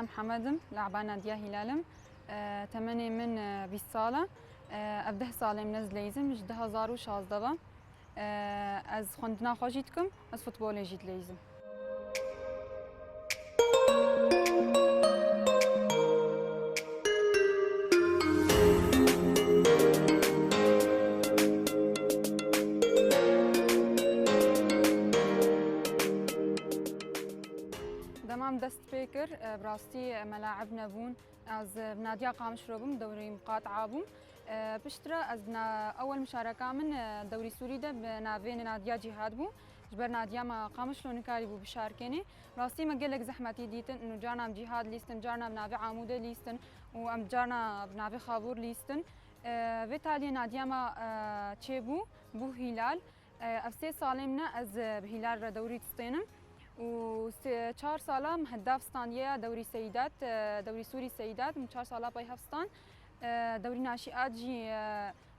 محمدم لاعبة نادية هلالم. تمني من بالصالة. أبده صالة من ليزم جدها زارو شازدبا. از خوندنا خوشیتکم از فوتبال جیت لیزم. دمام دست بيكر براستي ملاعب نبون از بناديا قامش روبم دوري مقاطعة بوم بشترى از أول مشاركة من دوري سوري ده بنافين ناديا جهاد بو جبر ناديا ما قامش لو نكاري بو بشاركيني راستي ما قلك زحمتي ديتن إنه جانا بجهاد ليستن جانا بنافي عمودة ليستن وأم جانا بنافي خابور ليستن بالتالي ناديا ما تشيبو بو هلال أفسي صالمنا از بهلال دوري تسطينم و4 ساله مهداف ستانية دوري سيدات دوري سوري سيدات من 4 ساله باي هفستان دوري ناشئات جي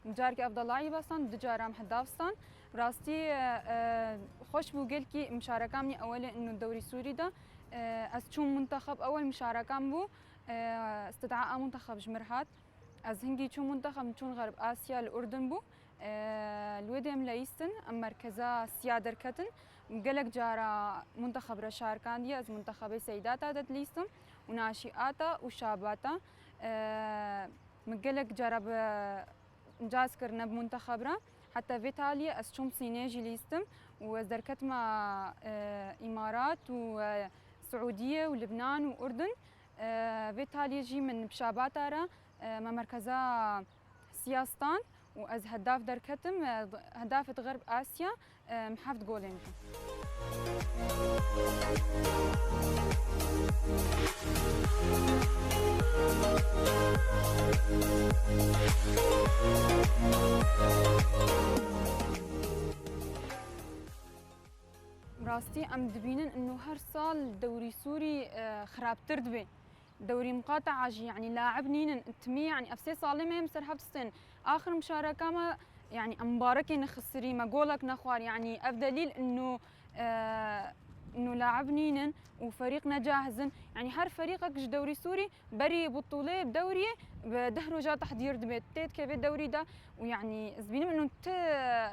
مجارك افضل لاعبه ستان دجاره مهداف ستان راستي خوش بو قلكي مشاركه مني اول انه الدوري السوري ده تشوم منتخب اول مشاركه بو استدعاء منتخب جمرهات از هنگی چون منتخب چون غرب آسیا الاردن بو الودم ليستن ام مركزا سيادر كتن قلق جارا منتخب رشاركانديا از منتخب سيدات عدد ليستم وناشئاتا وشاباتا مقلق جارا انجاز كرنا بمنتخب را حتى فيتاليا از شوم سينيجي ليستم واز دركت مع امارات وسعوديه ولبنان واردن فيتاليا جي من بشاباتا را ما مركزا سياستان وأز هداف دركتم هدافة غرب آسيا محافظ جولين. راستي أم دبينن إنه هر سال دوري سوري خراب تردبي. دوري مقاطعة جي يعني لاعب نين تمي يعني أفسي صالي ما يمسر هفتستن آخر مشاركة ما يعني مباركة نخسري ما جولك نخوار يعني أفدليل إنه إنه لاعب نين وفريقنا جاهزن يعني هر فريقك دوري سوري بري بطولة بدوري بدهرو جا تحضير دبيت تيت كيف الدوري ده ويعني زبينم إنه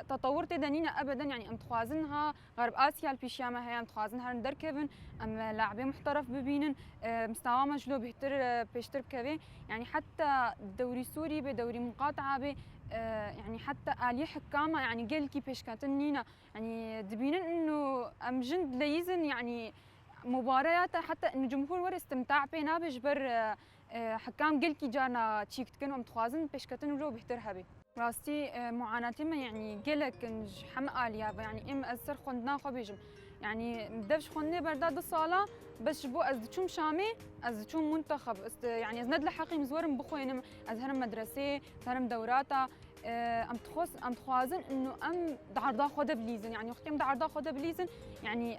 تطور تدنينا أبدا يعني أم تخوازنها غرب آسيا البيشيامة هي أم تخوازنها ندر كيفن أم لاعبين محترف ببينن مستوى مجلو بيهتر بيشتر كيفي يعني حتى الدوري السوري بدوري مقاطعة بي يعني حتى آلية حكامة يعني قال كي بيشكاتنينا يعني دبينن إنه أم جند ليزن يعني مباريات حتى إنه جمهور ور استمتاع بينا بجبر حكام قال كي جانا تشيك تكن وم تخوازن بيشكاتن ولو بيهترها بي راستي معاناتي ما يعني قالك نج حم آلية يعني إم أزر خوندنا خو بيجم يعني مدفش خوني برداد الصالة بس بو از تشوم شامي از تشوم منتخب يعني از ندل حقي مزورم بخوينم از هرم مدرسة هرم دوراتا ام تخوازن انه ام دعرضا خوده بليزن يعني وقتي دعرضا خوده بليزن يعني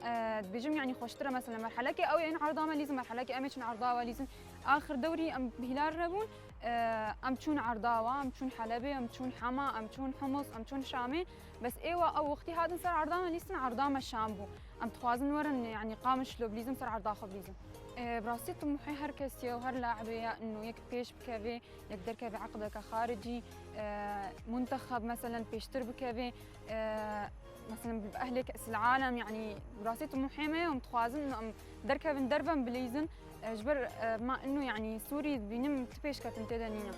بيجم يعني خوشتره مثلا مرحله كي او يعني عرضا ماليزن مرحله كي امش عرضا وليزن اخر دوري ام بهلال ربون ام تشون عرضاوا ام تشون حلبي ام تشون حما ام تشون حمص ام تشون شامي بس ايوا او وقتي هذا صار عرضا ماليزن عرضا ما شامبو ام تخوازن ورن يعني قامش لو بليزن صار عرضا خو بليزن براسي طموحي هر كسي وهر لاعبه انه يك بيش بكافي يقدر كافي عقدك خارجي منتخب مثلا بيشتر بكافي مثلا باهل كاس العالم يعني براسي طموحي ما ومتخوازن انه دركب ندربن بليزن جبر ما انه يعني سوري بينم تبيش كتنتدنينا